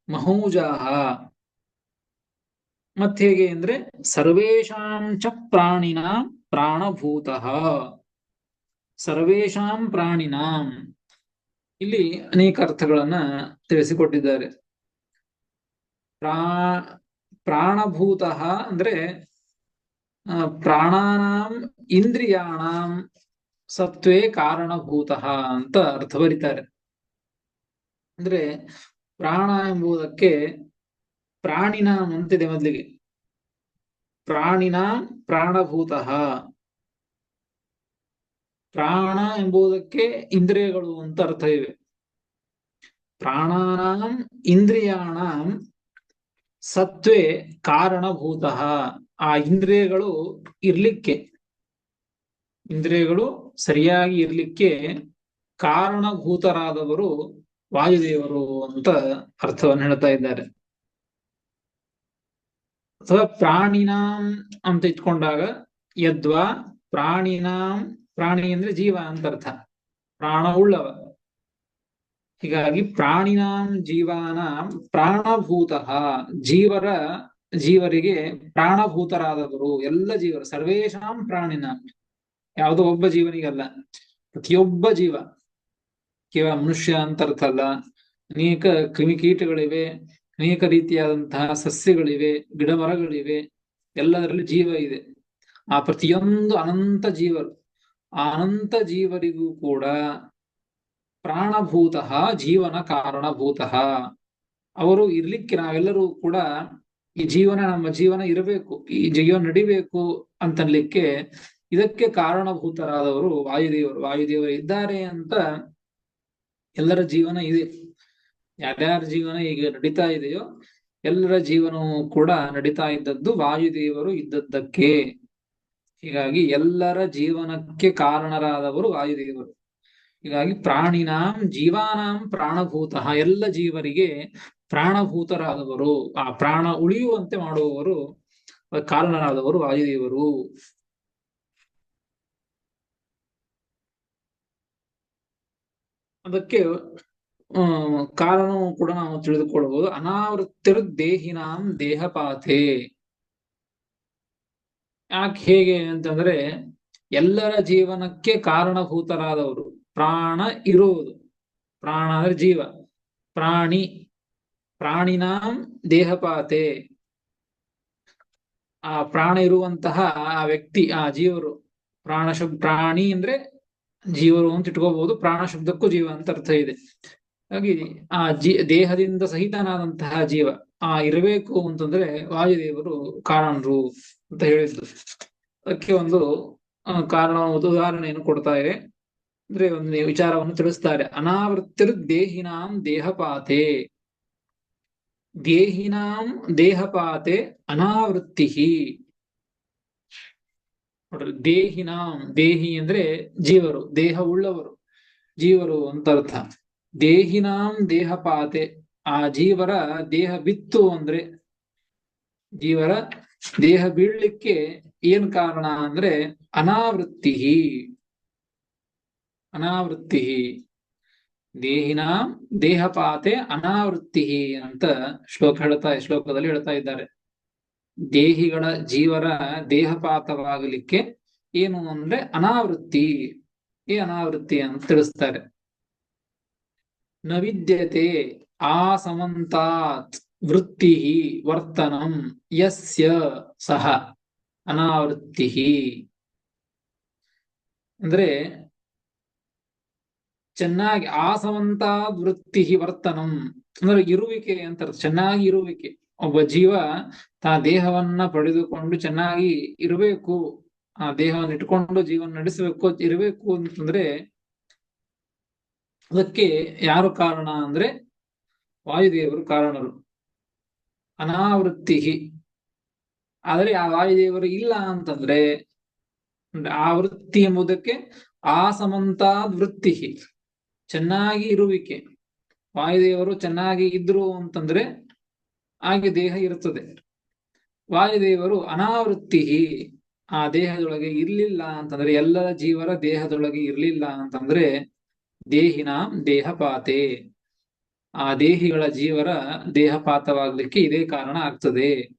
ಮಹೌಜಾಹ. ಮತ್ತೆ ಹೇಗೆ ಅಂದ್ರೆ ಸರ್ವೇಷಾಂ ಚ ಪ್ರಾಣಿನಾಂ ಪ್ರಾಣಭೂತಃ. ಸರ್ವೇಷಾಂ ಪ್ರಾಣಿನಾಂ, ಇಲ್ಲಿ ಅನೇಕ ಅರ್ಥಗಳನ್ನ ತಿಳಿಸಿಕೊಟ್ಟಿದ್ದಾರೆ. ಪ್ರಾಣಭೂತಃ ಅಂದ್ರೆ ಪ್ರಾಣಾನಾಂ ಇಂದ್ರಿಯಾಣಾಂ ಸತ್ವೇ ಕಾರಣಭೂತಃ ಅಂತ ಅರ್ಥ ಬರೀತಾರೆ. ಅಂದ್ರೆ ಪ್ರಾಣ ಎಂಬುದಕ್ಕೆ ಪ್ರಾಣಿನಾಂ ಅಂತಿದೆ ಮೊದಲಿಗೆ. ಪ್ರಾಣಿನಾಂ ಪ್ರಾಣಭೂತಃ, ಪ್ರಾಣ ಎಂಬುದಕ್ಕೆ ಇಂದ್ರಿಯಗಳು ಅಂತ ಅರ್ಥ ಇವೆ. ಪ್ರಾಣಾನಾಂ ಇಂದ್ರಿಯಾಣಾಂ ಸತ್ವೇ ಕಾರಣಭೂತಃ, ಆ ಇಂದ್ರಿಯಗಳು ಇರ್ಲಿಕ್ಕೆ, ಇಂದ್ರಿಯಗಳು ಸರಿಯಾಗಿ ಇರ್ಲಿಕ್ಕೆ ಕಾರಣಭೂತರಾದವರು ವಾಯುದೇವರು ಅಂತ ಅರ್ಥವನ್ನು ಹೇಳ್ತಾ ಇದ್ದಾರೆ. ಅಥವಾ ಪ್ರಾಣಿನಾಂ ಅಂತ ಇಟ್ಕೊಂಡಾಗ ಯದ್ವಾ ಪ್ರಾಣಿನಾಂ, ಪ್ರಾಣಿ ಅಂದ್ರೆ ಜೀವ ಅಂತ ಅರ್ಥ, ಪ್ರಾಣ ಉಳ್ಳವ. ಹೀಗಾಗಿ ಪ್ರಾಣಿನಾಂ ಜೀವಾನಾಂ ಪ್ರಾಣಭೂತಃ, ಜೀವರಿಗೆ ಪ್ರಾಣಭೂತರಾದವರು, ಎಲ್ಲ ಜೀವರು. ಸರ್ವೇಷಾಂ ಪ್ರಾಣಿನಾಂ, ಯಾವುದೋ ಒಬ್ಬ ಜೀವನಿಗಲ್ಲ, ಪ್ರತಿಯೊಬ್ಬ ಜೀವ. ಕೇವಲ ಮನುಷ್ಯ ಅಂತ ಅರ್ಥ ಅಲ್ಲ. ಅನೇಕ ಕ್ರಿಮಿಕೀಟಗಳಿವೆ, ಅನೇಕ ರೀತಿಯಾದಂತಹ ಸಸ್ಯಗಳಿವೆ, ಗಿಡ ಮರಗಳಿವೆ, ಎಲ್ಲದರಲ್ಲಿ ಜೀವ ಇದೆ. ಆ ಪ್ರತಿಯೊಂದು ಅನಂತ ಜೀವರು, ಆ ಅನಂತ ಜೀವರಿಗೂ ಕೂಡ ಪ್ರಾಣಭೂತಃ, ಜೀವನ ಕಾರಣಭೂತಃ. ಅವರು ಇರ್ಲಿಕ್ಕೆ, ನಾವೆಲ್ಲರೂ ಕೂಡ ಈ ಜೀವನ, ನಮ್ಮ ಜೀವನ ಇರಬೇಕು, ಈ ಜೀವನ ನಡಿಬೇಕು ಅಂತನ್ಲಿಕ್ಕೆ ಇದಕ್ಕೆ ಕಾರಣಭೂತರಾದವರು ವಾಯುದೇವರು. ವಾಯುದೇವರು ಇದ್ದಾರೆ ಅಂತ ಎಲ್ಲರ ಜೀವನ ಇದೆ. ಯಾರ್ಯಾರ ಜೀವನ ಈಗ ನಡೀತಾ ಇದೆಯೋ ಎಲ್ಲರ ಜೀವನವೂ ಕೂಡ ನಡೀತಾ ಇದ್ದದ್ದು ವಾಯುದೇವರು ಇದ್ದದ್ದಕ್ಕೆ. ಹೀಗಾಗಿ ಎಲ್ಲರ ಜೀವನಕ್ಕೆ ಕಾರಣರಾದವರು ವಾಯುದೇವರು. ಹೀಗಾಗಿ ಪ್ರಾಣಿನಾಂ ಜೀವಾನಾಂ ಪ್ರಾಣಭೂತಃ, ಎಲ್ಲ ಜೀವರಿಗೆ ಪ್ರಾಣಭೂತರಾದವರು, ಆ ಪ್ರಾಣ ಉಳಿಯುವಂತೆ ಮಾಡುವವರು, ಕಾರಣರಾದವರು ವಾಯುದೇವರು. ಅದಕ್ಕೆ ಕಾರಣವೂ ಕೂಡ ನಾವು ತಿಳಿದುಕೊಳ್ಳಬಹುದು. ಅನಾವೃತ್ತಿರ್ ದೇಹಿನಾಂ ದೇಹಪಾತೆ. ಯಾಕೆ ಹೇಗೆ ಅಂತಂದ್ರೆ ಎಲ್ಲರ ಜೀವನಕ್ಕೆ ಕಾರಣಭೂತರಾದವರು ಪ್ರಾಣ ಇರುವುದು. ಪ್ರಾಣ ಅಂದ್ರೆ ಜೀವ. ಪ್ರಾಣಿನಾಂ ದೇಹಪಾತೆ. ಆ ಪ್ರಾಣ ಇರುವಂತಹ ಆ ವ್ಯಕ್ತಿ, ಆ ಜೀವರು, ಪ್ರಾಣಿ ಅಂದ್ರೆ ಜೀವರು ಅಂತ ಇಟ್ಕೋಬಹುದು. ಪ್ರಾಣ ಶಬ್ದಕ್ಕೂ ಜೀವ ಅಂತ ಅರ್ಥ ಇದೆ. ಹಾಗಾಗಿ ಆ ದೇಹದಿಂದ ಸಹಿತನಾದಂತಹ ಜೀವ ಇರಬೇಕು ಅಂತಂದ್ರೆ ವಾಯುದೇವರು ಕಾರಣರು ಅಂತ ಹೇಳಿದ್ದು. ಅದಕ್ಕೆ ಒಂದು ಕಾರಣ, ಉದಾಹರಣೆಯನ್ನು ಕೊಡ್ತಾ ಇದೆ. ಅಂದ್ರೆ ಒಂದು ವಿಚಾರವನ್ನು ತಿಳಿಸ್ತಾರೆ. ಅನಾವೃತ್ತಿರ್ ದೇಹಿನಾಂ ದೇಹಪಾತೆ. ದೇಹಿನಾಂ ದೇಹಪಾತೆ ಅನಾವೃತ್ತಿ. ನೋಡ್ರಿ, ದೇಹಿನಾಂ, ದೇಹಿ ಅಂದ್ರೆ ಜೀವರು, ದೇಹ ಉಳ್ಳವರು, ಜೀವರು ಅಂತ ಅರ್ಥ. ದೇಹಿನಾಂ ದೇಹಪಾತೆ, ಆ ಜೀವರ ದೇಹ ಬಿತ್ತು ಅಂದ್ರೆ, ಜೀವರ ದೇಹ ಬೀಳ್ಲಿಕ್ಕೆ ಏನ್ ಕಾರಣ ಅಂದ್ರೆ ಅನಾವೃತ್ತಿ. ಅನಾವೃತ್ತಿ ದೇಹಿನಾಂ ದೇಹಪಾತೆ ಅನಾವೃತ್ತಿ ಅಂತ ಶ್ಲೋಕದಲ್ಲಿ ಹೇಳ್ತಾ ಇದ್ದಾರೆ. ದೇಹಿಗಳ ಜೀವರ ದೇಹಪಾತವಾಗಲಿಕ್ಕೆ ಏನು ಅಂದ್ರೆ ಅನಾವೃತ್ತಿ. ಈ ಅನಾವೃತ್ತಿ ಅಂತ ತಿಳಿಸ್ತಾರೆ. ನ ವಿದ್ಯತೆ ಆಸಮಂತಾತ್ ವೃತ್ತಿ ವರ್ತನಂ ಯಸ್ಯ ಸಹ ಅನಾವೃತ್ತಿ. ಅಂದ್ರೆ ಚೆನ್ನಾಗಿ ಆಸಮಂತಾದ್ ವೃತ್ತಿ ವರ್ತನಂ ಅಂದ್ರೆ ಇರುವಿಕೆ ಅಂತ. ಚೆನ್ನಾಗಿ ಇರುವಿಕೆ. ಒಬ್ಬ ಜೀವ ದೇಹವನ್ನ ಪಡೆದುಕೊಂಡು ಚೆನ್ನಾಗಿ ಇರಬೇಕು, ಆ ದೇಹವನ್ನು ಇಟ್ಕೊಂಡು ಜೀವನ ನಡೆಸಬೇಕು, ಇರಬೇಕು ಅಂತಂದ್ರೆ ಅದಕ್ಕೆ ಯಾರು ಕಾರಣ ಅಂದ್ರೆ ವಾಯುದೇವರು ಕಾರಣರು. ಅನಾವೃತ್ತಿ. ಆದರೆ ಆ ವಾಯುದೇವರು ಇಲ್ಲ ಅಂತಂದ್ರೆ ಆ ವೃತ್ತಿ ಎಂಬುದಕ್ಕೆ ಆಸಮಂತಾದ್ ವೃತ್ತಿ, ಚೆನ್ನಾಗಿ ಇರುವಿಕೆ. ವಾಯುದೇವರು ಚೆನ್ನಾಗಿ ಇದ್ರು ಅಂತಂದ್ರೆ ಹಾಗೆ ದೇಹ ಇರುತ್ತದೆ. ವಾಯುದೇವರು ಅನಾವೃತ್ತಿ, ಆ ದೇಹದೊಳಗೆ ಇರ್ಲಿಲ್ಲ ಅಂತಂದ್ರೆ, ಎಲ್ಲರ ಜೀವರ ದೇಹದೊಳಗೆ ಇರ್ಲಿಲ್ಲ ಅಂತಂದ್ರೆ ದೇಹಿನಾಂ ದೇಹಪಾತೆ, ಆ ದೇಹಿಗಳ ಜೀವರ ದೇಹಪಾತವಾಗ್ಲಿಕ್ಕೆ ಇದೇ ಕಾರಣ ಆಗ್ತದೆ.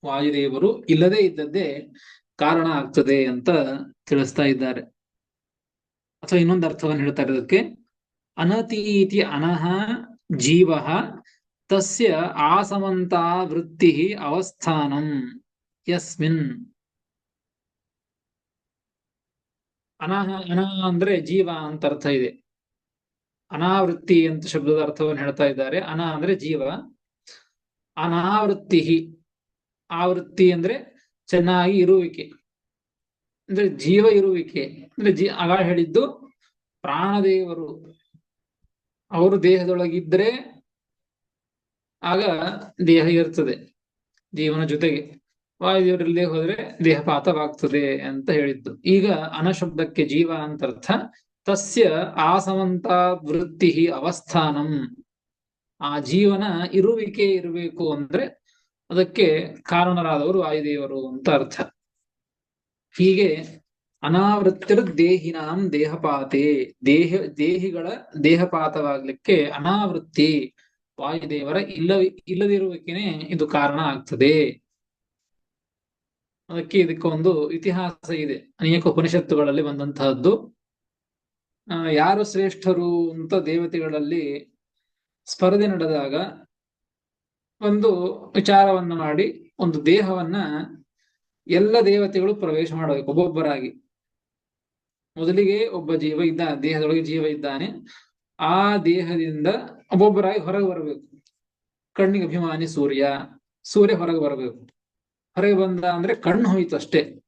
ವಾಯುದೇವರು ಇಲ್ಲದೇ ಇದ್ದದ್ದೇ ಕಾರಣ ಆಗ್ತದೆ ಅಂತ ತಿಳಿಸ್ತಾ ಇದ್ದಾರೆ. ಅಥವಾ ಇನ್ನೊಂದು ಅರ್ಥವನ್ನು ಹೇಳ್ತಾರೆ ಅದಕ್ಕೆ. ಅನತೀತಿ ಅನಹ ಜೀವ ತಸ್ಯ ಆಸಮಂತ ವೃತ್ತಿ ಅವಸ್ಥಾನಂ ಯಸ್ಮಿನ್. ಅನಹ ಅಂದ್ರೆ ಜೀವ ಅಂತ ಅರ್ಥ ಇದೆ. ಅನಾವೃತ್ತಿ ಅಂತ ಶಬ್ದದ ಅರ್ಥವನ್ನು ಹೇಳ್ತಾ ಇದ್ದಾರೆ. ಅಂದ್ರೆ ಜೀವ, ಅನಾವೃತ್ತಿ, ಆವೃತ್ತಿ ಅಂದ್ರೆ ಚೆನ್ನಾಗಿ ಇರುವಿಕೆ, ಅಂದ್ರೆ ಜೀವ ಇರುವಿಕೆ. ಅಂದ್ರೆ ಆಗ ಹೇಳಿದ್ದು ಪ್ರಾಣದೇವರು ಅವರು ದೇಹದೊಳಗಿದ್ರೆ ಆಗ ದೇಹ ಇರ್ತದೆ ಜೀವನ ಜೊತೆಗೆ. ವಾಯುದೇವರಲ್ಲೇ ಹೋದ್ರೆ ದೇಹಪಾತವಾಗ್ತದೆ ಅಂತ ಹೇಳಿದ್ದು. ಈಗ ಅನಶಬ್ದಕ್ಕೆ ಜೀವ ಅಂತ ಅರ್ಥ. ತಸ್ಯ ಆಸಮಂತ ವೃತ್ತಿ ಅವಸ್ಥಾನಂ, ಆ ಜೀವನ ಇರುವಿಕೆ ಇರಬೇಕು ಅಂದ್ರೆ ಅದಕ್ಕೆ ಕಾರಣರಾದವರು ವಾಯುದೇವರು ಅಂತ ಅರ್ಥ. ಹೀಗೆ ಅನಾವೃತ್ತಿರ್ ದೇಹಿನಾಂ ದೇಹಪಾತೆ, ದೇಹಿಗಳ ದೇಹಪಾತವಾಗ್ಲಿಕ್ಕೆ ಅನಾವೃತ್ತಿ, ವಾಯುದೇವರ ಇಲ್ಲದಿರುವಿಕೆನೆ ಇದು ಕಾರಣ ಆಗ್ತದೆ. ಇದಕ್ಕೆ ಒಂದು ಇತಿಹಾಸ ಇದೆ, ಅನೇಕ ಉಪನಿಷತ್ತುಗಳಲ್ಲಿ ಬಂದಂತಹದ್ದು. ಯಾರು ಶ್ರೇಷ್ಠರು ಅಂತ ದೇವತೆಗಳಲ್ಲಿ ಸ್ಪರ್ಧೆ ನಡೆದಾಗ ಒಂದು ವಿಚಾರವನ್ನ ಮಾಡಿ ಒಂದು ದೇಹವನ್ನ ಎಲ್ಲ ದೇವತೆಗಳು ಪ್ರವೇಶ ಮಾಡಬೇಕು ಒಬ್ಬೊಬ್ಬರಾಗಿ. ಮೊದಲಿಗೆ ಒಬ್ಬ ಜೀವ ಇದ್ದಾನೆ, ದೇಹದೊಳಗೆ ಜೀವ ಇದ್ದಾನೆ. ಆ ದೇಹದಿಂದ ಒಬ್ಬೊಬ್ಬರಾಗಿ ಹೊರಗೆ ಬರಬೇಕು. ಕಣ್ಣಿಗೆ ಅಭಿಮಾನಿ ಸೂರ್ಯ ಹೊರಗೆ ಬರಬೇಕು. ಹೊರಗೆ ಬಂದ ಅಂದ್ರೆ ಕಣ್ಣು ಹೋಯ್ತು ಅಷ್ಟೇ,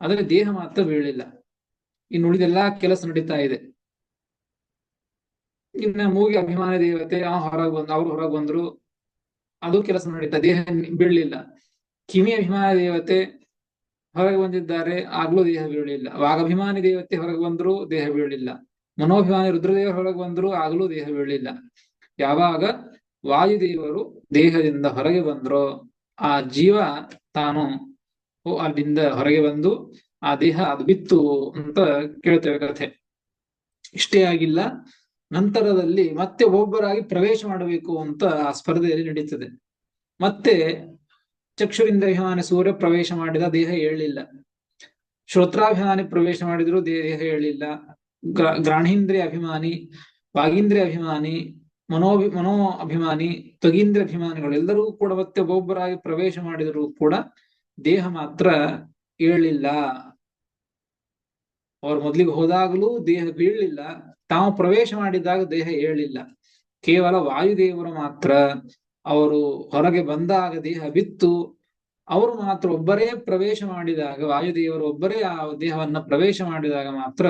ಆದರೆ ದೇಹ ಮಾತ್ರ ಬೀಳಿಲ್ಲ. ಇನ್ನು ಉಳಿದೆಲ್ಲಾ ಕೆಲಸ ನಡೀತಾ ಇದೆ. ಇನ್ನ ಮೂಗಿ ಅಭಿಮಾನಿ ದೇವತೆ ಅವ್ರು ಹೊರಗೆ ಬಂದ್ರು, ಅದು ಕೆಲಸ ನಡೀತಾ, ದೇಹ ಬೀಳಲಿಲ್ಲ. ಕಿವಿ ಅಭಿಮಾನಿ ದೇವತೆ ಹೊರಗೆ ಬಂದಿದ್ದಾರೆ, ಆಗ್ಲೂ ದೇಹ ಬೀಳಲಿಲ್ಲ. ವಾಗಭಿಮಾನಿ ದೇವತೆ ಹೊರಗೆ ಬಂದ್ರು, ದೇಹ ಬೀಳಲಿಲ್ಲ. ಮನೋಭಿಮಾನಿ ರುದ್ರದೇವರು ಹೊರಗೆ ಬಂದ್ರು, ಆಗ್ಲೂ ದೇಹ ಬೀಳಲಿಲ್ಲ. ಯಾವಾಗ ವಾಯುದೇವರು ದೇಹದಿಂದ ಹೊರಗೆ ಬಂದ್ರೋ ಆ ಜೀವ ತಾನು ಅಲ್ಲಿಂದ ಹೊರಗೆ ಬಂದು ಆ ದೇಹ ಅದು ಬಿತ್ತು ಅಂತ ಕೇಳ್ತೇವೆ ಕಥೆ. ಇಷ್ಟೇ ಆಗಿಲ್ಲ, ನಂತರದಲ್ಲಿ ಮತ್ತೆ ಒಬ್ಬೊಬ್ಬರಾಗಿ ಪ್ರವೇಶ ಮಾಡಬೇಕು ಅಂತ ಆ ಸ್ಪರ್ಧೆಯಲ್ಲಿ ನಡೀತದೆ. ಮತ್ತೆ ಚಕ್ಷುರಿಂದ್ರಿಯಾಭಿಮಾನಿ ಸೂರ್ಯ ಪ್ರವೇಶ ಮಾಡಿದ, ದೇಹ ಏಳಲಿಲ್ಲ. ಶ್ರೋತ್ರಾಭಿಮಾನಿ ಪ್ರವೇಶ ಮಾಡಿದ್ರು, ದೇಹ ಏಳಲಿಲ್ಲ. ಗ್ರಾಣೇಂದ್ರಿಯ ಅಭಿಮಾನಿ, ವಾಗೀಂದ್ರಿಯ ಅಭಿಮಾನಿ, ಮನೋ ಅಭಿಮಾನಿ, ತ್ವಗೀಂದ್ರಿಯ ಅಭಿಮಾನಿಗಳು ಎಲ್ಲರೂ ಕೂಡ ಮತ್ತೆ ಒಬ್ಬೊಬ್ಬರಾಗಿ ಪ್ರವೇಶ ಮಾಡಿದರೂ ಕೂಡ ದೇಹ ಮಾತ್ರ ಏಳಲಿಲ್ಲ. ಅವ್ರು ಮೊದಲಿಗೆ ಹೋದಾಗಲೂ ದೇಹ ಬೀಳಲಿಲ್ಲ, ತಾವು ಪ್ರವೇಶ ಮಾಡಿದಾಗ ದೇಹ ಏಳಲಿಲ್ಲ. ಕೇವಲ ವಾಯುದೇವರು ಮಾತ್ರ ಅವರು ಹೊರಗೆ ಬಂದಾಗ ದೇಹ ಬಿತ್ತು. ಅವರು ಮಾತ್ರ ಒಬ್ಬರೇ ಪ್ರವೇಶ ಮಾಡಿದಾಗ, ವಾಯುದೇವರು ಒಬ್ಬರೇ ಆ ದೇಹವನ್ನ ಪ್ರವೇಶ ಮಾಡಿದಾಗ ಮಾತ್ರ,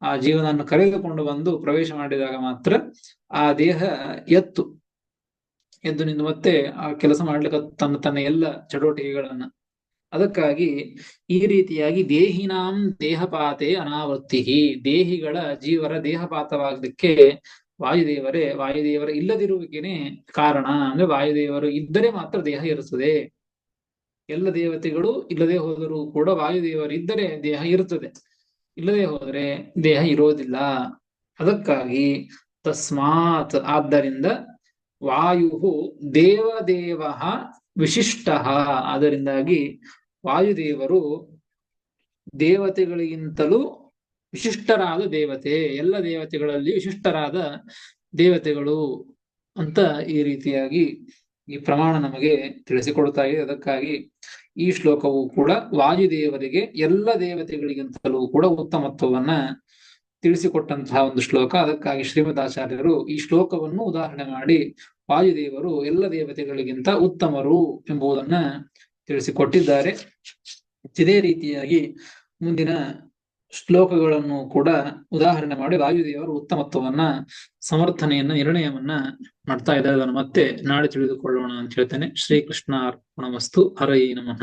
ಆ ಜೀವನನ್ನು ಕರೆದುಕೊಂಡು ಬಂದು ಪ್ರವೇಶ ಮಾಡಿದಾಗ ಮಾತ್ರ ಆ ದೇಹ ಎದ್ದು ನಿಂದು ಮತ್ತೆ ಆ ಕೆಲಸ ಮಾಡ್ಲಿಕ್ಕೆ ತನ್ನ ಎಲ್ಲ ಚಟುವಟಿಕೆಗಳನ್ನ. ಅದಕ್ಕಾಗಿ ಈ ರೀತಿಯಾಗಿ ದೇಹಿನಾಂ ದೇಹಪಾತೆ ಅನಾವೃತ್ತಿ, ದೇಹಿಗಳ ಜೀವರ ದೇಹಪಾತವಾಗಲಿಕ್ಕೆ ವಾಯುದೇವರ ಇಲ್ಲದಿರುವಿಕೆನೆ ಕಾರಣ. ಅಂದ್ರೆ ವಾಯುದೇವರು ಇದ್ದರೆ ಮಾತ್ರ ದೇಹ ಇರುತ್ತದೆ. ಎಲ್ಲ ದೇವತೆಗಳು ಇಲ್ಲದೆ ಹೋದರೂ ಕೂಡ ವಾಯುದೇವರಿದ್ದರೆ ದೇಹ ಇರುತ್ತದೆ, ಇಲ್ಲದೆ ಹೋದರೆ ದೇಹ ಇರೋದಿಲ್ಲ. ಅದಕ್ಕಾಗಿ ತಸ್ಮಾತ್, ಆದ್ದರಿಂದ ವಾಯು ದೇವದೇವ ವಿಶಿಷ್ಟ, ಅದರಿಂದಾಗಿ ವಾಯುದೇವರು ದೇವತೆಗಳಿಗಿಂತಲೂ ವಿಶಿಷ್ಟರಾದ ದೇವತೆ, ಎಲ್ಲ ದೇವತೆಗಳಲ್ಲಿ ವಿಶಿಷ್ಟರಾದ ದೇವತೆಗಳು ಅಂತ ಈ ರೀತಿಯಾಗಿ ಈ ಪ್ರಮಾಣ ನಮಗೆ ತಿಳಿಸಿಕೊಡ್ತಾ ಇದೆ. ಅದಕ್ಕಾಗಿ ಈ ಶ್ಲೋಕವು ಕೂಡ ವಾಯುದೇವರಿಗೆ ಎಲ್ಲ ದೇವತೆಗಳಿಗಿಂತಲೂ ಕೂಡ ಉತ್ತಮತ್ವವನ್ನ ತಿಳಿಸಿಕೊಟ್ಟಂತಹ ಒಂದು ಶ್ಲೋಕ. ಅದಕ್ಕಾಗಿ ಶ್ರೀಮದಾಚಾರ್ಯರು ಈ ಶ್ಲೋಕವನ್ನು ಉದಾಹರಣೆ ಮಾಡಿ ವಾಯುದೇವರು ಎಲ್ಲ ದೇವತೆಗಳಿಗಿಂತ ಉತ್ತಮರು ಎಂಬುದನ್ನ ತಿಳಿಸಿಕೊಟ್ಟಿದ್ದಾರೆ. ಇದೇ ರೀತಿಯಾಗಿ ಮುಂದಿನ ಶ್ಲೋಕಗಳನ್ನು ಕೂಡ ಉದಾಹರಣೆ ಮಾಡಿ ವಾಯುದೇವರ ಉತ್ತಮತ್ವವನ್ನ, ಸಮರ್ಥನೆಯನ್ನ, ನಿರ್ಣಯವನ್ನ ಮಾಡ್ತಾ ಇದ್ದಾರೆ. ಅದನ್ನು ಮತ್ತೆ ನಾಳೆ ತಿಳಿದುಕೊಳ್ಳೋಣ ಅಂತ ಹೇಳ್ತೇನೆ. ಶ್ರೀಕೃಷ್ಣ ಅರ್ಪಣಮಸ್ತು. ಹರೈ ನಮಃ.